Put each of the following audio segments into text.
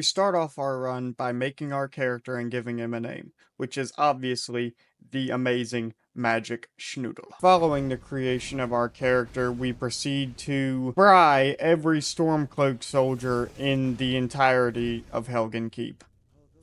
We start off our run by making our character and giving him a name, which is obviously the amazing Magic Schnoodle. Following the creation of our character, we proceed to fry every Stormcloak soldier in the entirety of Helgen Keep.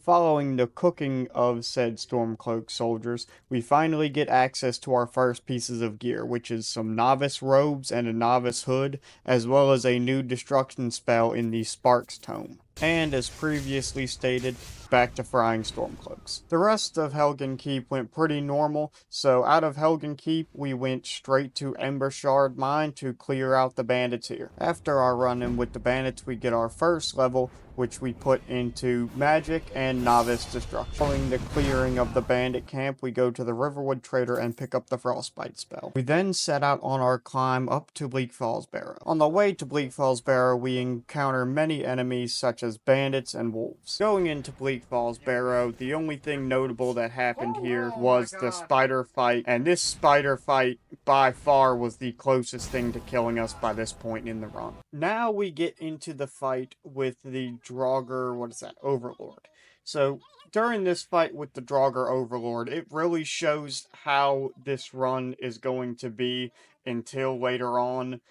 Following the cooking of said Stormcloak soldiers, we finally get access to our first pieces of gear, which is some novice robes and a novice hood, as well as a new destruction spell in the Sparks Tome. And as previously stated, back to frying Stormcloaks. The rest of Helgen Keep went pretty normal, so out of Helgen Keep, we went straight to Ember Shard Mine to clear out the bandits here. After our run-in with the bandits, we get our first level, which we put into Magic and Novice Destruction. Following the clearing of the bandit camp, we go to the Riverwood Trader and pick up the Frostbite spell. We then set out on our climb up to Bleak Falls Barrow. On the way to Bleak Falls Barrow, we encounter many enemies such as bandits and wolves. Going into Bleak Falls Barrow, the only thing notable that happened here was the spider fight, and this spider fight by far was the closest thing to killing us by this point in the run. Now we get into the fight with the Draugr, Overlord. So, during this fight with the Draugr Overlord, it really shows how this run is going to be until later on,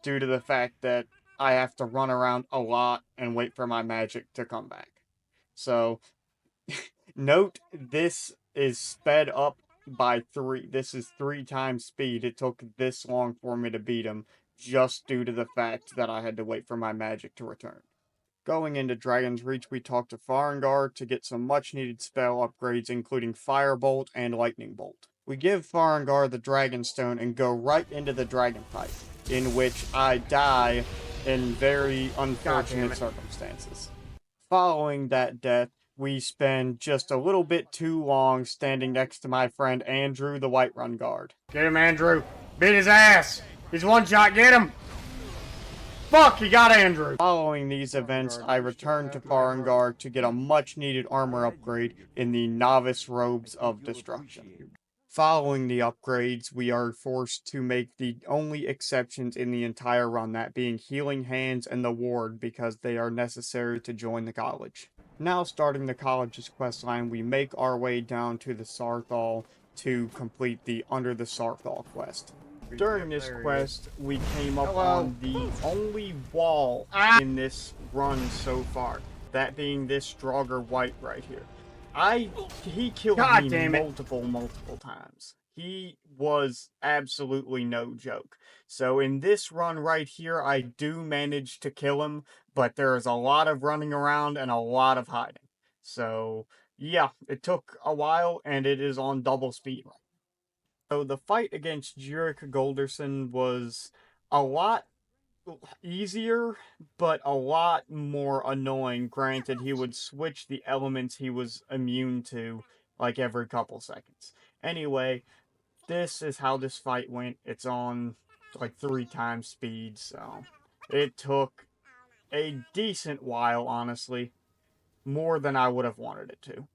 due to the fact that I have to run around a lot and wait for my magic to come back. So, note this is sped up by 3. This is 3 times speed. It took this long for me to beat him, just due to the fact that I had to wait for my magic to return. Going into Dragon's Reach, we talk to Farengar to get some much-needed spell upgrades, including Firebolt and Lightning Bolt. We give Farengar the Dragonstone and go right into the dragon fight, in which I die in very unfortunate circumstances. Following that death, we spend just a little bit too long standing next to my friend Andrew, the Whiterun Guard. Get him, Andrew. Beat his ass. He's one shot. Get him. Fuck, he got Andrew. Following these events, I return to Farengar to get a much-needed armor upgrade in the Novice Robes of Destruction. Following the upgrades, we are forced to make the only exceptions in the entire run, that being Healing Hands and the Ward, because they are necessary to join the college. Now starting the college's questline, we make our way down to the Sarthal to complete the Under the Sarthal quest. During this quest, we came up on the only wall in this run so far, that being this Draugr White right here. He killed me multiple times. He was absolutely no joke. So in this run right here, I do manage to kill him, but there is a lot of running around and a lot of hiding. So yeah, it took a while, and it is on double speed right. So the fight against Jurek Golderson was a lot easier, but a lot more annoying. Granted, he would switch the elements he was immune to, like, every couple seconds. Anyway, this is how this fight went. It's on, like, 3 times speed, so it took a decent while, honestly. More than I would have wanted it to.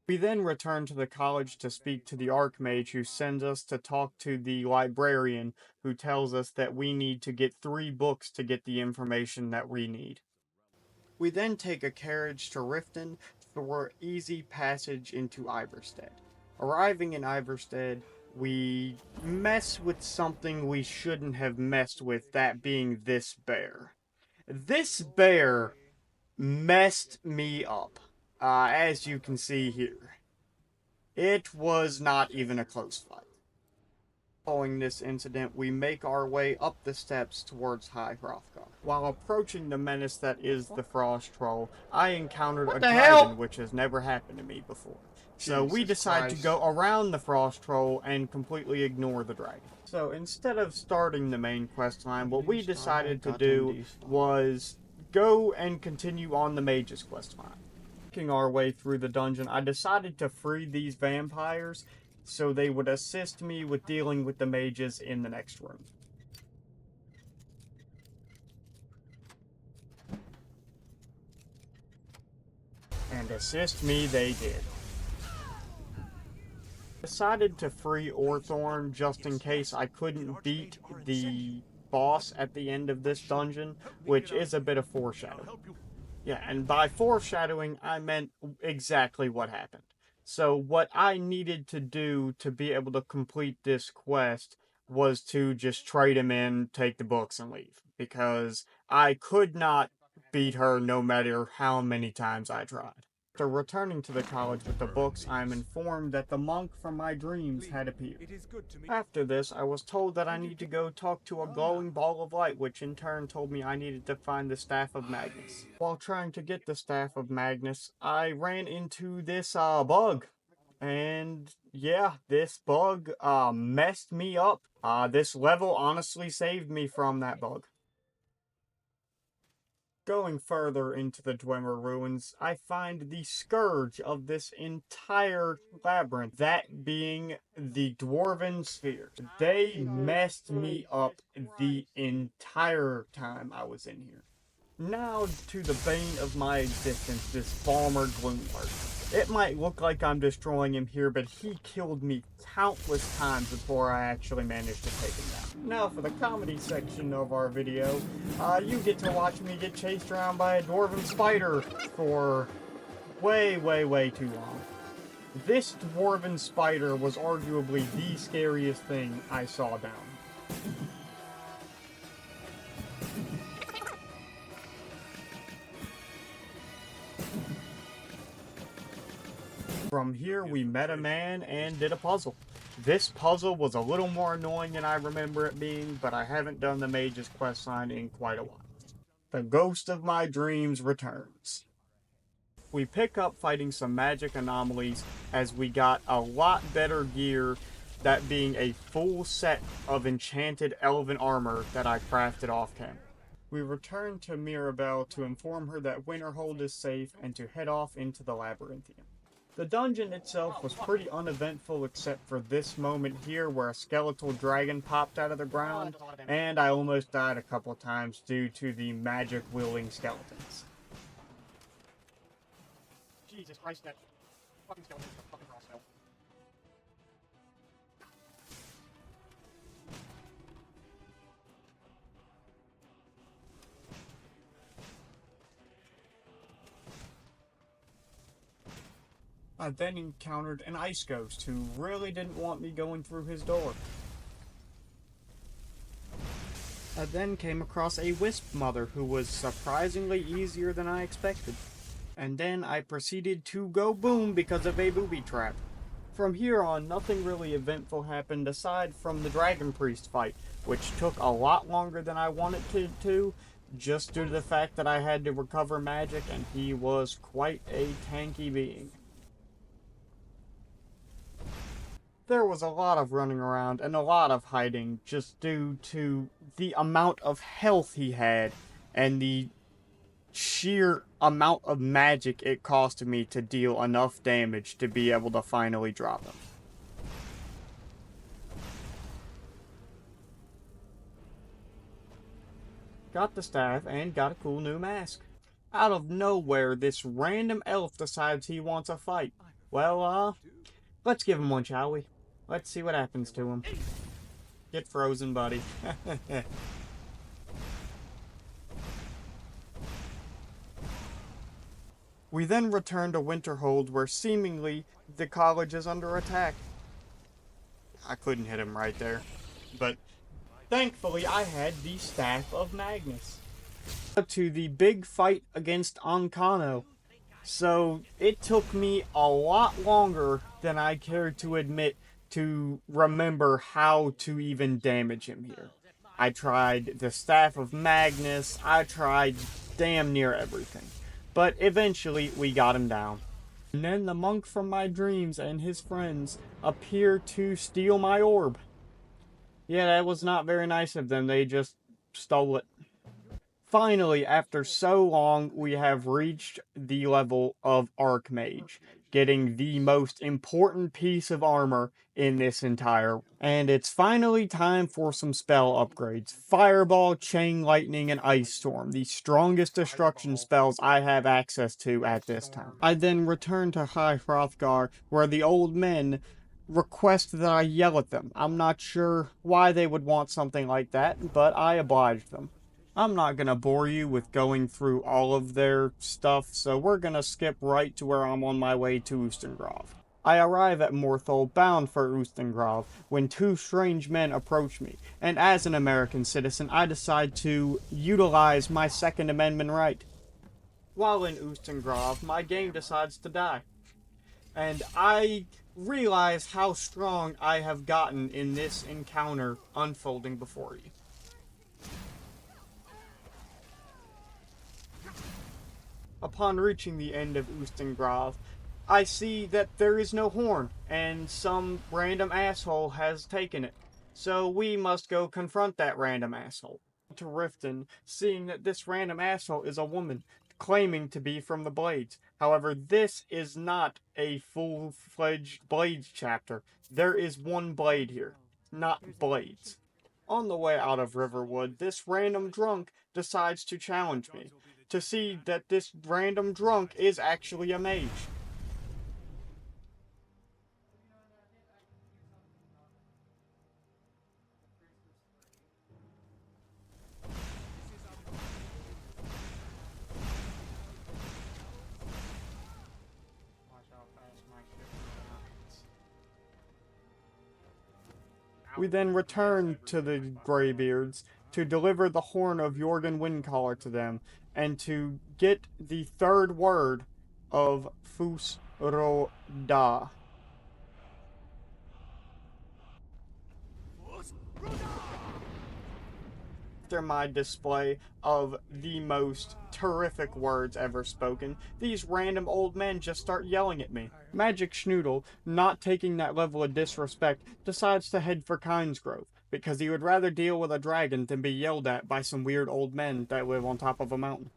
We then return to the college to speak to the Archmage, who sends us to talk to the librarian, who tells us that we need to get 3 books to get the information that we need. We then take a carriage to Riften for easy passage into Iverstead. Arriving in Iverstead, we mess with something we shouldn't have messed with, that being this bear. This bear messed me up. As you can see here, it was not even a close fight. Following this incident, we make our way up the steps towards High Hrothgar. While approaching the menace that is the Frost Troll, I encountered a dragon, which has never happened to me before. So we decide to go around the Frost Troll and completely ignore the dragon. So instead of starting the main quest line, what we decided to do was go and continue on the Mage's quest line. Making our way through the dungeon, I decided to free these vampires so they would assist me with dealing with the mages in the next room. And assist me they did. Decided to free Orthorn just in case I couldn't beat the boss at the end of this dungeon, which is a bit of foreshadowing. Yeah, and by foreshadowing, I meant exactly what happened. So what I needed to do to be able to complete this quest was to just trade him in, take the books, and leave. Because I could not beat her no matter how many times I tried. After returning to the college with the books, I am informed that the monk from my dreams had appeared. After this, I was told that I need to go talk to a glowing ball of light, which in turn told me I needed to find the Staff of Magnus. While trying to get the Staff of Magnus, I ran into this bug. And yeah, this bug messed me up. This level honestly saved me from that bug. Going further into the Dwemer ruins, I find the scourge of this entire labyrinth, that being the Dwarven Sphere. They messed me up the entire time I was in here. Now to the bane of my existence, this Farmer Gloomlurk. It might look like I'm destroying him here, but he killed me countless times before I actually managed to take him down. Now for the comedy section of our video, you get to watch me get chased around by a dwarven spider for way too long. This dwarven spider was arguably the scariest thing I saw down. From here, we met a man and did a puzzle. This puzzle was a little more annoying than I remember it being, but I haven't done the Mage's questline in quite a while. The ghost of my dreams returns. We pick up fighting some magic anomalies as we got a lot better gear, that being a full set of enchanted elven armor that I crafted off camera. We return to Mirabelle to inform her that Winterhold is safe and to head off into the Labyrinthium. The dungeon itself was pretty uneventful except for this moment here where a skeletal dragon popped out of the ground, and I almost died a couple of times due to the magic-wielding skeletons. Jesus Christ, that fucking skeleton is a fucking raw spell. I then encountered an ice ghost who really didn't want me going through his door. I then came across a wisp mother who was surprisingly easier than I expected. And then I proceeded to go boom because of a booby trap. From here on, nothing really eventful happened aside from the Dragon Priest fight, which took a lot longer than I wanted to, just due to the fact that I had to recover magic and he was quite a tanky being. There was a lot of running around and a lot of hiding just due to the amount of health he had and the sheer amount of magic it cost me to deal enough damage to be able to finally drop him. Got the staff and got a cool new mask. Out of nowhere, this random elf decides he wants a fight. Well, let's give him one, shall we? Let's see what happens to him. Get frozen, buddy. We then return to Winterhold, where seemingly the college is under attack. I couldn't hit him right there, but thankfully I had the Staff of Magnus. To the big fight against Ancano. So it took me a lot longer than I cared to admit to remember how to even damage him here. I tried the Staff of Magnus, I tried damn near everything. But eventually we got him down. And then the monk from my dreams and his friends appear to steal my orb. Yeah, that was not very nice of them, they just stole it. Finally, after so long, we have reached the level of Archmage, getting the most important piece of armor in this entire. And it's finally time for some spell upgrades. Fireball, Chain Lightning, and Ice Storm, the strongest destruction spells I have access to at this time. I then return to High Hrothgar, where the old men request that I yell at them. I'm not sure why they would want something like that, but I obliged them. I'm not gonna bore you with going through all of their stuff, so we're gonna skip right to where I'm on my way to Ustengrov. I arrive at Morthal bound for Ustengrov when two strange men approach me, and as an American citizen, I decide to utilize my Second Amendment right. While in Ustengrov, my game decides to die. And I realize how strong I have gotten in this encounter unfolding before you. Upon reaching the end of Ustengrov, I see that there is no horn, and some random asshole has taken it. So we must go confront that random asshole. To Riften, seeing that this random asshole is a woman, claiming to be from the Blades. However, this is not a full-fledged Blades chapter. There is one Blade here, not Blades. On the way out of Riverwood, this random drunk decides to challenge me, to see that this random drunk is actually a mage. We then return to the Greybeards to deliver the horn of Jorgen Windcaller to them, and to get the third word of Fus Ro Da. After my display of the most terrific words ever spoken, these random old men just start yelling at me. Magic Schnoodle, not taking that level of disrespect, decides to head for Kynesgrove, because he would rather deal with a dragon than be yelled at by some weird old men that live on top of a mountain.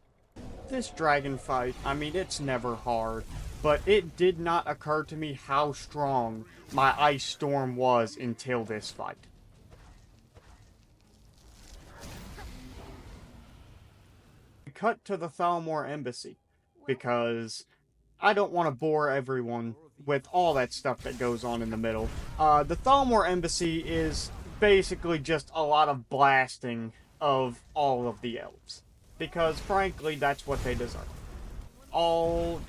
This dragon fight, I mean, it's never hard, but it did not occur to me how strong my ice storm was until this fight. Cut to the Thalmor embassy, because I don't want to bore everyone with all that stuff that goes on in the middle. The Thalmor embassy is basically just a lot of blasting of all of the elves, because frankly that's what they deserve.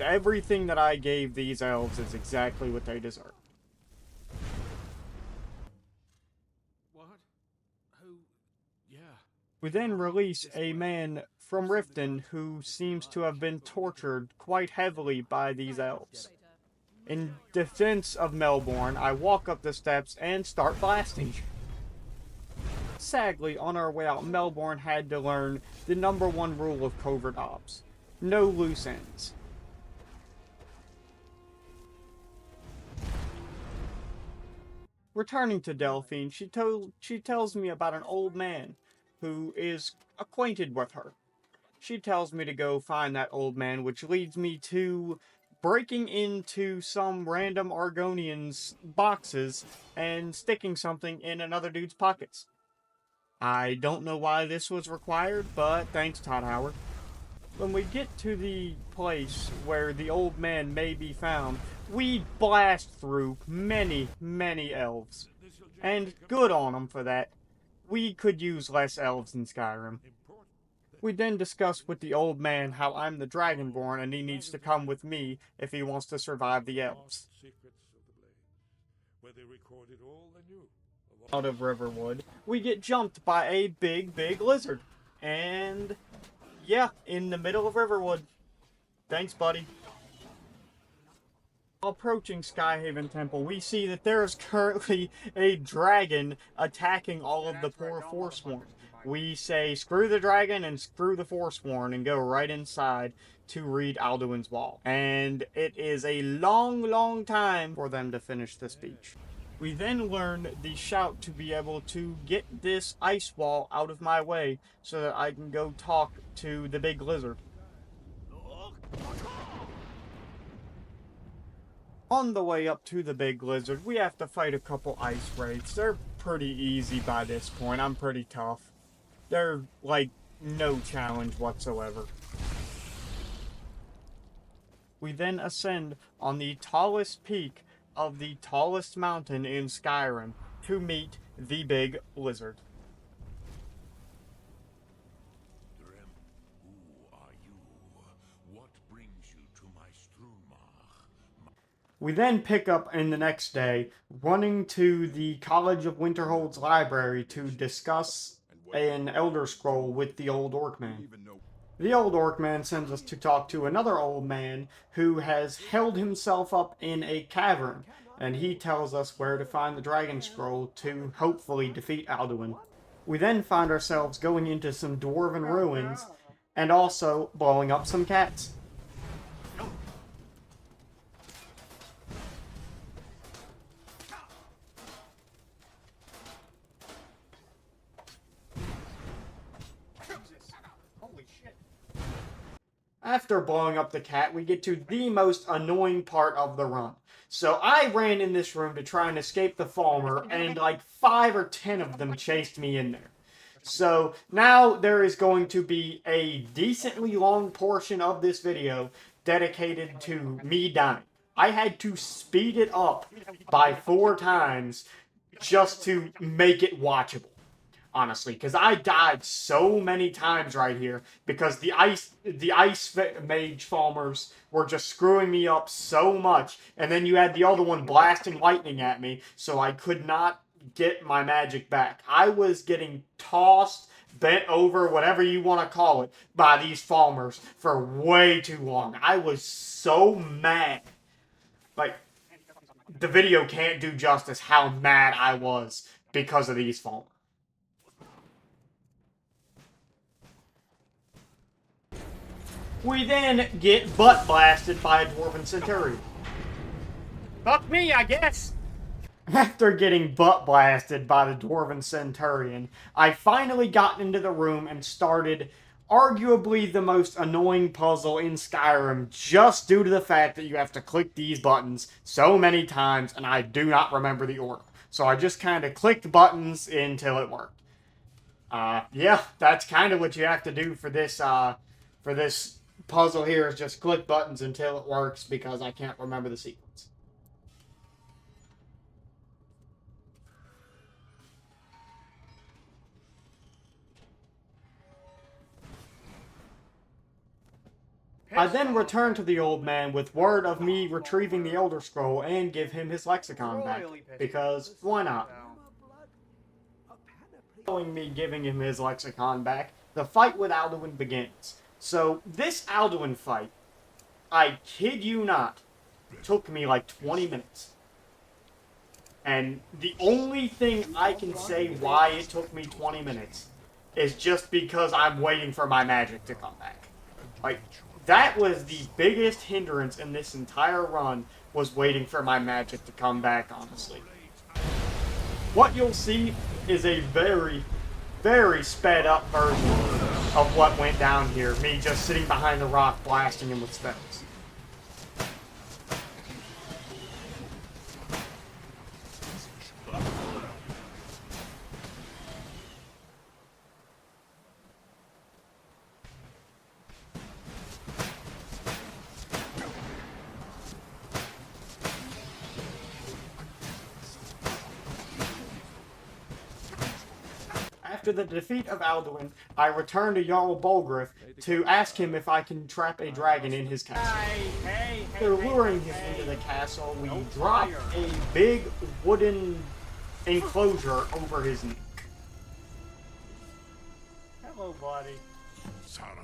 Everything that I gave these elves is exactly what they deserve. What? Who? Yeah. We then release a man from Riften who seems to have been tortured quite heavily by these elves. In defense of Melbourne, I walk up the steps and start blasting. Sadly, on our way out, Melbourne had to learn the #1 rule of covert ops: no loose ends. Returning to Delphine, she tells me about an old man who is acquainted with her. She tells me to go find that old man, which leads me to breaking into some random Argonian's boxes and sticking something in another dude's pockets. I don't know why this was required, but thanks, Todd Howard. When we get to the place where the old man may be found, we blast through many, many elves. And good on them for that. We could use less elves in Skyrim. We then discuss with the old man how I'm the Dragonborn and he needs to come with me if he wants to survive the elves. Out of Riverwood, we get jumped by a big lizard. And yeah, in the middle of Riverwood. Thanks, buddy. Approaching Skyhaven Temple, we see that there is currently a dragon attacking all of the poor Forsworn. We say screw the dragon and screw the Forsworn and go right inside to read Alduin's Wall. And it is a long time for them to finish the speech. We then learn the shout to be able to get this ice wall out of my way so that I can go talk to the big lizard. On the way up to the big lizard, we have to fight a couple ice wraiths. They're pretty easy by this point. I'm pretty tough. They're, like, no challenge whatsoever. We then ascend on the tallest peak of the tallest mountain in Skyrim to meet the big lizard. Drem, who are you? What brings you to my Strumach? We then pick up in the next day, running to the College of Winterhold's library to discuss an Elder Scroll with the old orc man. The old orc man sends us to talk to another old man who has held himself up in a cavern, and he tells us where to find the Dragon Scroll to hopefully defeat Alduin. We then find ourselves going into some dwarven ruins, and also blowing up some cats. After blowing up the cat, we get to the most annoying part of the run. So I ran in this room to try and escape the farmer, and like 5 or 10 of them chased me in there. So now there is going to be a decently long portion of this video dedicated to me dying. I had to speed it up by 4 times just to make it watchable. Honestly, because I died so many times right here because the ice mage farmers were just screwing me up so much, and then you had the other one blasting lightning at me, so I could not get my magic back. I was getting tossed, bent over, whatever you want to call it, by these farmers for way too long. I was so mad. Like, the video can't do justice how mad I was because of these farmers. We then get butt blasted by a dwarven centurion. Fuck me, I guess. After getting butt blasted by the dwarven centurion, I finally got into the room and started arguably the most annoying puzzle in Skyrim, just due to the fact that you have to click these buttons so many times and I do not remember the order. So I just kind of clicked buttons until it worked. Yeah, that's kind of what you have to do for this puzzle here, is just click buttons until it works because I can't remember the sequence. I then return to the old man with word of me retrieving the Elder Scroll and give him his lexicon back, because why not? Following me giving him his lexicon back, the fight with Alduin begins. So, this Alduin fight, I kid you not, took me like 20 minutes. And the only thing I can say why it took me 20 minutes is just because I'm waiting for my magic to come back. Like, that was the biggest hindrance in this entire run, was waiting for my magic to come back, honestly. What you'll see is a very, very sped up version of what went down here. Me just sitting behind the rock blasting him with spells. After the defeat of Alduin, I return to Jarl Bolgrith to ask him if I can trap a dragon in his castle. After luring him into the castle, we drop a big wooden enclosure over his neck. Hello, buddy.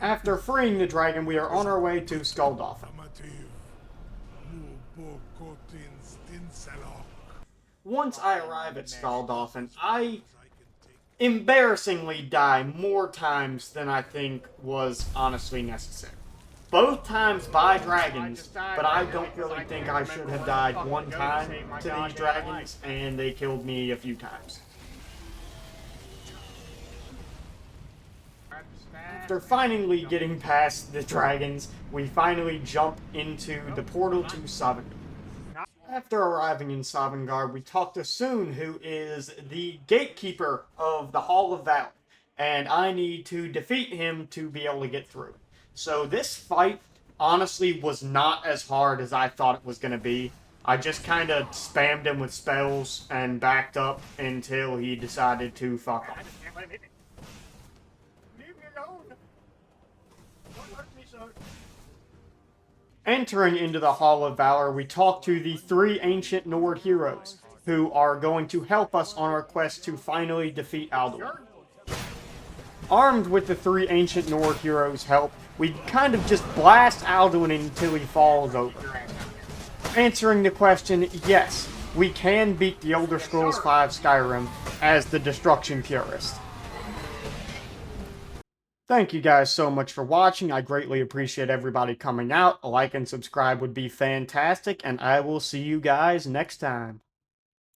After freeing the dragon, we are on our way to Skuldolphin. Once I arrive at Skuldolphin, I embarrassingly die more times than I think was honestly necessary. Both times by dragons, but I don't really think I should have died one time to these dragons, and they killed me a few times. After finally getting past the dragons, we finally jump into the portal to Sovngarde. After arriving in Sovngarde, we talk to Soon, who is the gatekeeper of the Hall of Valor, and I need to defeat him to be able to get through. So this fight, honestly, was not as hard as I thought it was going to be. I just kind of spammed him with spells and backed up until he decided to fuck off. Leave me alone. Don't hurt me, sir. Entering into the Hall of Valor, we talk to the 3 ancient Nord heroes, who are going to help us on our quest to finally defeat Alduin. Armed with the 3 ancient Nord heroes' help, we kind of just blast Alduin until he falls over. Answering the question, yes, we can beat the Elder Scrolls V Skyrim as the Destruction Purist. Thank you guys so much for watching. I greatly appreciate everybody coming out. A like and subscribe would be fantastic, and I will see you guys next time.